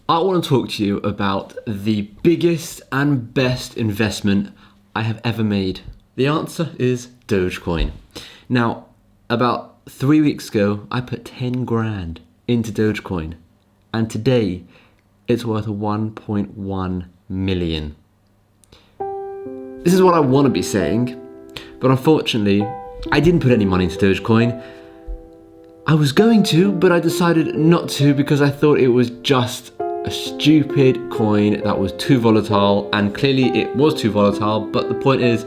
I want to talk to you about the biggest and best investment I have ever made. The answer is Dogecoin. Now, about 3 weeks ago, I put 10 grand into Dogecoin, and today it's worth 1.1 million. This is what I want to be saying, but unfortunately, I didn't put any money into Dogecoin. I was going to, but I decided not to because I thought it was just a stupid coin that was too volatile, and clearly it was too volatile, but the point is,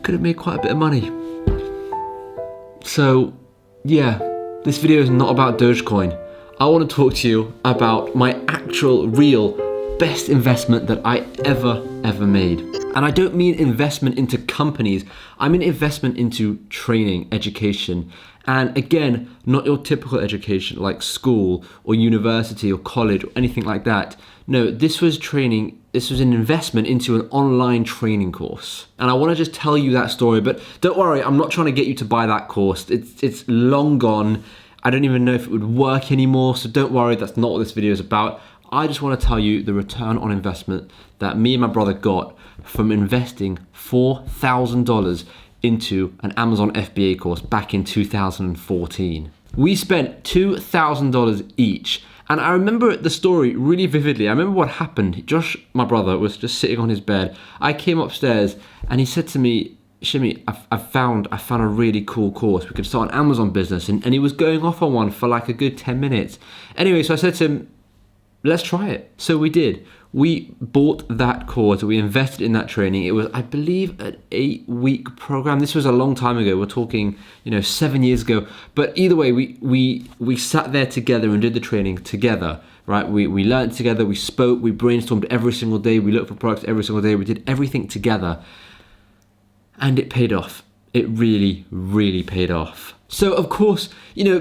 could have made quite a bit of money. So, yeah, this video is not about Dogecoin. I want to talk to you about my actual, real, best investment that I ever made. And I don't mean investment into companies, I mean investment into training, education. And again, not your typical education like school or university or college or anything like that. No, this was training, this was an investment into an online training course. And I want to just tell you that story, but don't worry, I'm not trying to get you to buy that course. It's long gone. I don't even know if it would work anymore, so don't worry, that's not what this video is about. I just want to tell you the return on investment that me and my brother got from investing $4,000 into an Amazon FBA course back in 2014. We spent $2,000 each, and I remember the story really vividly. I remember what happened. Josh, my brother, was just sitting on his bed. I came upstairs and he said to me, "Shimmy, I found a really cool course. We could start an Amazon business." And he was going off on one for like a good 10 minutes. Anyway, so I said to him, let's try it. So we did. We bought that course, we invested in that training. It was, I believe, an 8-week program. This was a long time ago. We're talking, 7 years ago. But either way, we sat there together and did the training together, right? We learned together, we spoke, we brainstormed every single day, we looked for products every single day, we did everything together. And it paid off. It really paid off. So of course,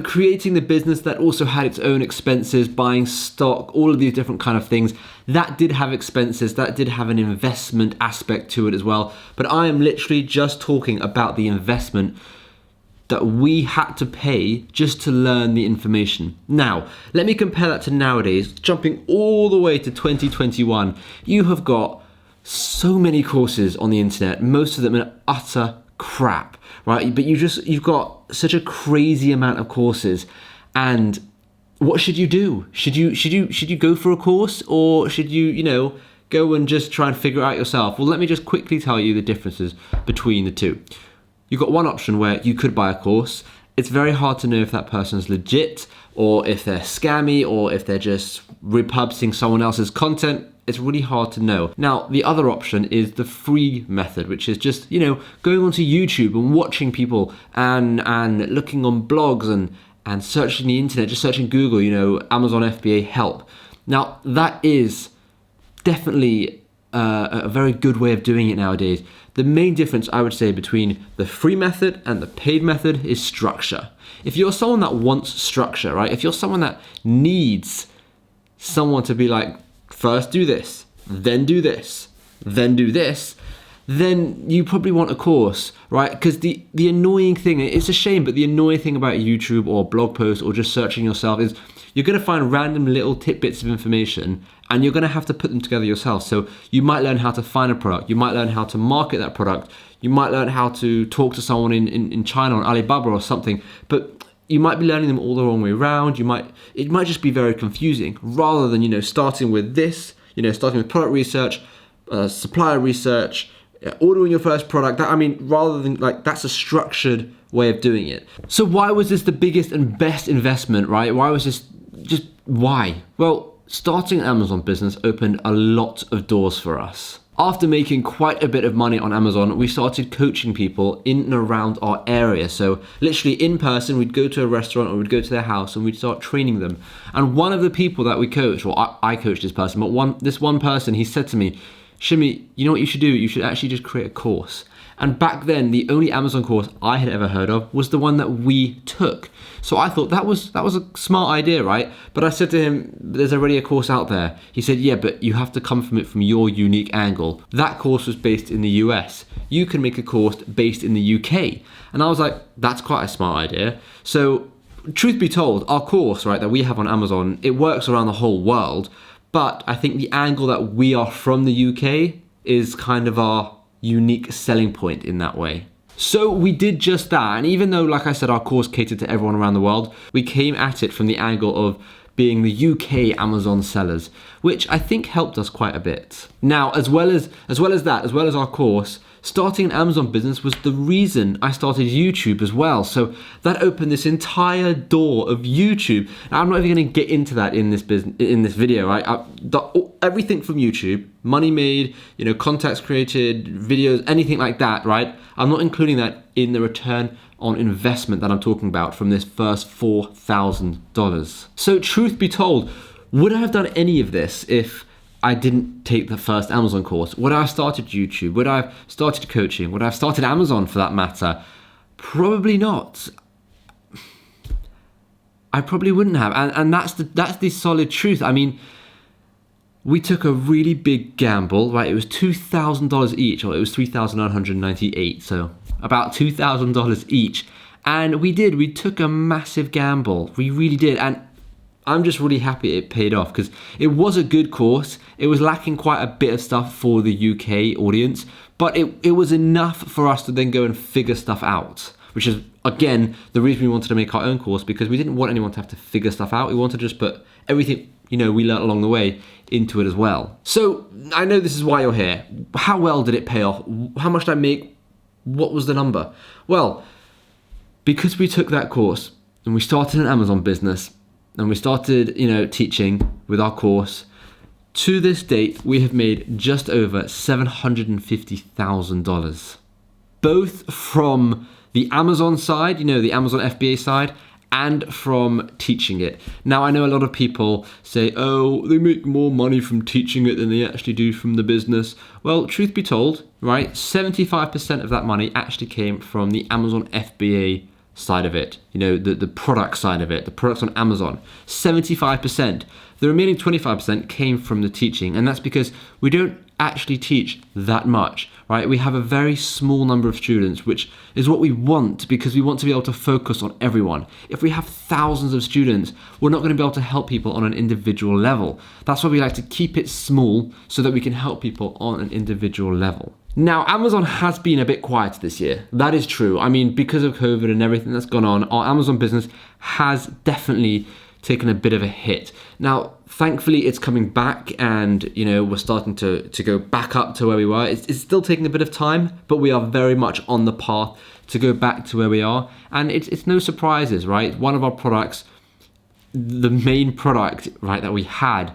creating the business that also had its own expenses, buying stock, all of these different kind of things, that did have expenses, that did have an investment aspect to it as well. But I am literally just talking about the investment that we had to pay just to learn the information. Now, let me compare that to nowadays, jumping all the way to 2021. You have got so many courses on the internet, most of them are utter crap, right? But you've got such a crazy amount of courses, and what should you do? Should you go for a course, or should you go and just try and figure it out yourself? Well, let me just quickly tell you the differences between the two. You've got one option where you could buy a course. It's very hard to know if that person's legit, or if they're scammy, or if they're just repurposing someone else's content. It's really hard to know. Now, the other option is the free method, which is just, going onto YouTube and watching people and looking on blogs and searching the internet, just searching Google, Amazon FBA help. Now, that is definitely a very good way of doing it nowadays. The main difference, I would say, between the free method and the paid method is structure. If you're someone that wants structure, right? If you're someone that needs someone to be like, first do this, then do this, then do this, then you probably want a course, right? Because the annoying thing, it's a shame, but the annoying thing about YouTube or blog posts or just searching yourself is you're going to find random little tidbits of information, and you're going to have to put them together yourself. So you might learn how to find a product, you might learn how to market that product, you might learn how to talk to someone in China on Alibaba or something, but you might be learning them all the wrong way around. It might just be very confusing, rather than, starting with this, starting with product research, supplier research, ordering your first product. Rather than that's a structured way of doing it. So why was this the biggest and best investment, right? Why was this why? Well, starting an Amazon business opened a lot of doors for us. After making quite a bit of money on Amazon, we started coaching people in and around our area. So literally in person, we'd go to a restaurant or we'd go to their house and we'd start training them. And one of the people that we coached, or I coached this person, but this one person, he said to me, "Shimmy, you know what you should do? You should actually just create a course." And back then, the only Amazon course I had ever heard of was the one that we took. So I thought that was a smart idea, right? But I said to him, there's already a course out there. He said, yeah, but you have to come from it from your unique angle. That course was based in the US. You can make a course based in the UK. And I was like, that's quite a smart idea. So truth be told, our course, right, that we have on Amazon, it works around the whole world. But I think the angle that we are from the UK is kind of our unique selling point in that way. So we did just that. And even though, like I said, our course catered to everyone around the world, we came at it from the angle of being the UK Amazon sellers, which I think helped us quite a bit. Now, as well as our course, starting an Amazon business was the reason I started YouTube as well. So that opened this entire door of YouTube. Now, I'm not even going to get into that in this video, right? Everything from YouTube, money made, contacts created, videos, anything like that, right? I'm not including that in the return on investment that I'm talking about from this first $4,000. So truth be told, would I have done any of this if I didn't take the first Amazon course? Would I have started YouTube? Would I have started coaching? Would I have started Amazon for that matter? Probably not. I probably wouldn't have. And that's the solid truth. I mean, we took a really big gamble, right? It was $2,000 each, or it was $3,998, so about $2,000 each. And we took a massive gamble. We really did. And I'm just really happy it paid off because it was a good course. It was lacking quite a bit of stuff for the UK audience, but it was enough for us to then go and figure stuff out, which is, again, the reason we wanted to make our own course, because we didn't want anyone to have to figure stuff out. We wanted to just put everything we learned along the way into it as well. So I know this is why you're here. How well did it pay off? How much did I make? What was the number? Well, because we took that course and we started an Amazon business and we started, teaching with our course, to this date, we have made just over $750,000, both from the Amazon side, the Amazon FBA side, and from teaching it. Now, I know a lot of people say, oh, they make more money from teaching it than they actually do from the business. Well, truth be told, right, 75% of that money actually came from the Amazon FBA side of it, the product side of it, the products on Amazon. 75%. The remaining 25% came from the teaching, and that's because we don't actually teach that much, right? We have a very small number of students, which is what we want, because we want to be able to focus on everyone. If we have thousands of students, we're not going to be able to help people on an individual level. That's why we like to keep it small so that we can help people on an individual level. Now, Amazon has been a bit quiet this year. That is true. I mean, because of COVID and everything that's gone on, our Amazon business has definitely taken a bit of a hit. Now, thankfully, it's coming back, and we're starting to go back up to where we were. It's still taking a bit of time, but we are very much on the path to go back to where we are. And it's no surprises, right? One of our products, the main product, right, that we had,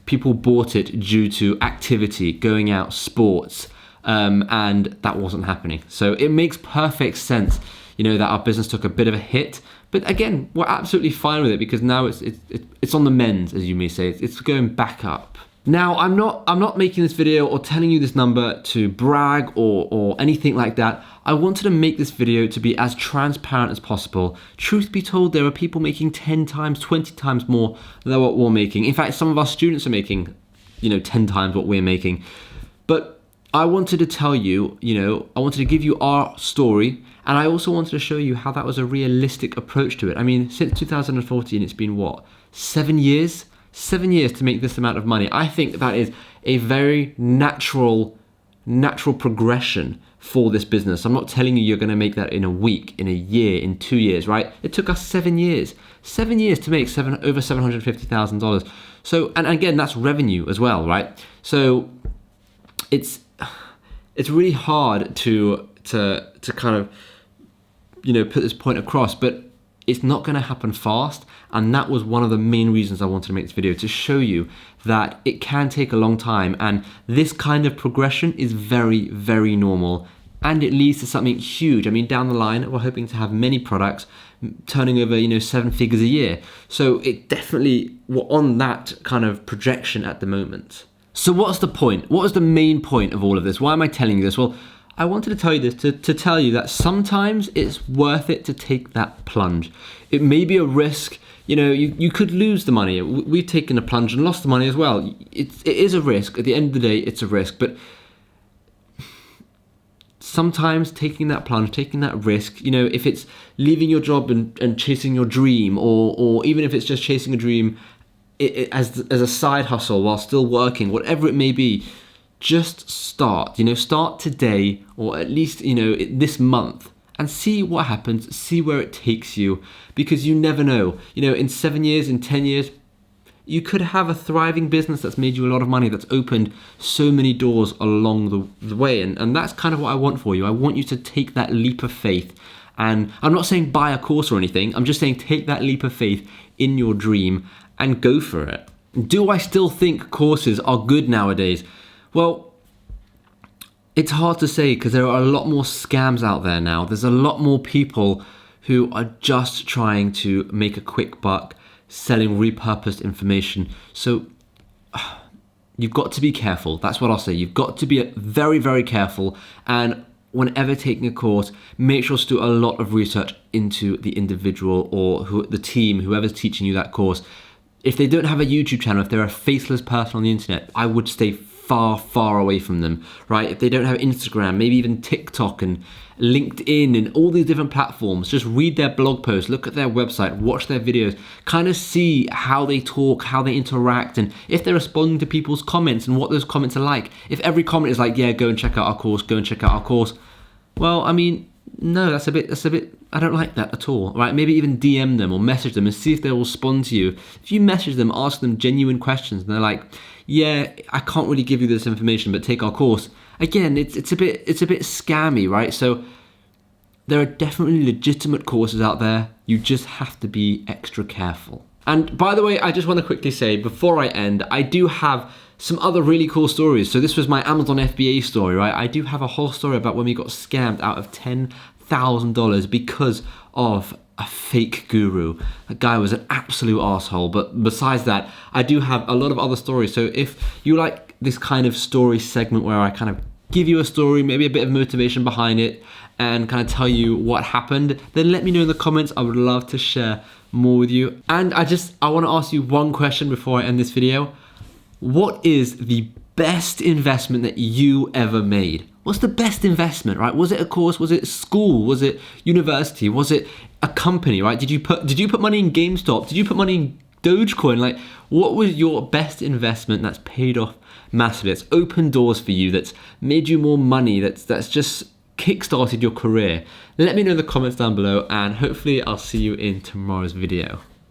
people bought it due to activity, going out, sports, and that wasn't happening. So it makes perfect sense, that our business took a bit of a hit. But again, we're absolutely fine with it, because now it's on the mend, as you may say. It's going back up. Now, I'm not making this video or telling you this number to brag or anything like that. I wanted to make this video to be as transparent as possible. Truth be told, there are people making 10 times, 20 times more than what we're making. In fact, some of our students are making, 10 times what we're making. But I wanted to tell you, I wanted to give you our story, and I also wanted to show you how that was a realistic approach to it. I mean, since 2014, it's been 7 years? 7 years to make this amount of money. I think that is a very natural progression for this business. I'm not telling you you're going to make that in a week, in a year, in 2 years, right? It took us 7 years. 7 years to make over $750,000. So, and again, that's revenue as well, right? So it's really hard to kind of put this point across, but it's not going to happen fast. And that was one of the main reasons I wanted to make this video, to show you that it can take a long time, and this kind of progression is very, very normal, and it leads to something huge. I mean, down the line, we're hoping to have many products turning over 7 figures a year. So it definitely, we're on that kind of projection at the moment. So what's the point? What is the main point of all of this? Why am I telling you this? Well, I wanted to tell you this to tell you that sometimes it's worth it to take that plunge. It may be a risk. You could lose the money. We've taken a plunge and lost the money as well. It is a risk. At the end of the day, it's a risk. But sometimes taking that plunge, taking that risk, if it's leaving your job and chasing your dream, or even if it's just chasing a dream as a side hustle while still working, whatever it may be, just start. Start today, or at least this month, and see what happens. See where it takes you, because you never know. In 7 years, in 10 years, you could have a thriving business that's made you a lot of money, that's opened so many doors along the way. And that's kind of what I want for you. I want you to take that leap of faith. And I'm not saying buy a course or anything. I'm just saying take that leap of faith in your dream and go for it. Do I still think courses are good nowadays? Well, it's hard to say, because there are a lot more scams out there now. There's a lot more people who are just trying to make a quick buck selling repurposed information. So you've got to be careful. That's what I'll say. You've got to be very, very careful. And whenever taking a course, make sure to do a lot of research into the individual or the team, whoever's teaching you that course. If they don't have a YouTube channel, if they're a faceless person on the internet, I would stay far, far away from them, right? If they don't have Instagram, maybe even TikTok and LinkedIn and all these different platforms, just read their blog posts, look at their website, watch their videos, kind of see how they talk, how they interact, and if they're responding to people's comments and what those comments are like. If every comment is like, yeah, go and check out our course, go and check out our course, well, I mean, no, that's a bit, I don't like that at all, right? Maybe even DM them or message them and see if they'll respond to you. If you message them, ask them genuine questions, and they're like, yeah, I can't really give you this information, but take our course. Again, it's a bit scammy, right? So there are definitely legitimate courses out there. You just have to be extra careful. And by the way, I just want to quickly say before I end, I do have some other really cool stories. So this was my Amazon FBA story, right? I do have a whole story about when we got scammed out of $10,000 because of a fake guru. That guy was an absolute asshole. But besides that, I do have a lot of other stories. So if you like this kind of story segment where I kind of give you a story, maybe a bit of motivation behind it, and kind of tell you what happened, then let me know in the comments. I would love to share more with you. And I want to ask you one question before I end this video. What is the best investment that you ever made? What's the best investment, right? Was it a course? Was it school? Was it university? Was it a company, right? Did you put money in GameStop? Did you put money in Dogecoin? Like, what was your best investment that's paid off massively, that's opened doors for you, that's made you more money, that's just kickstarted your career? Let me know in the comments down below, and hopefully I'll see you in tomorrow's video.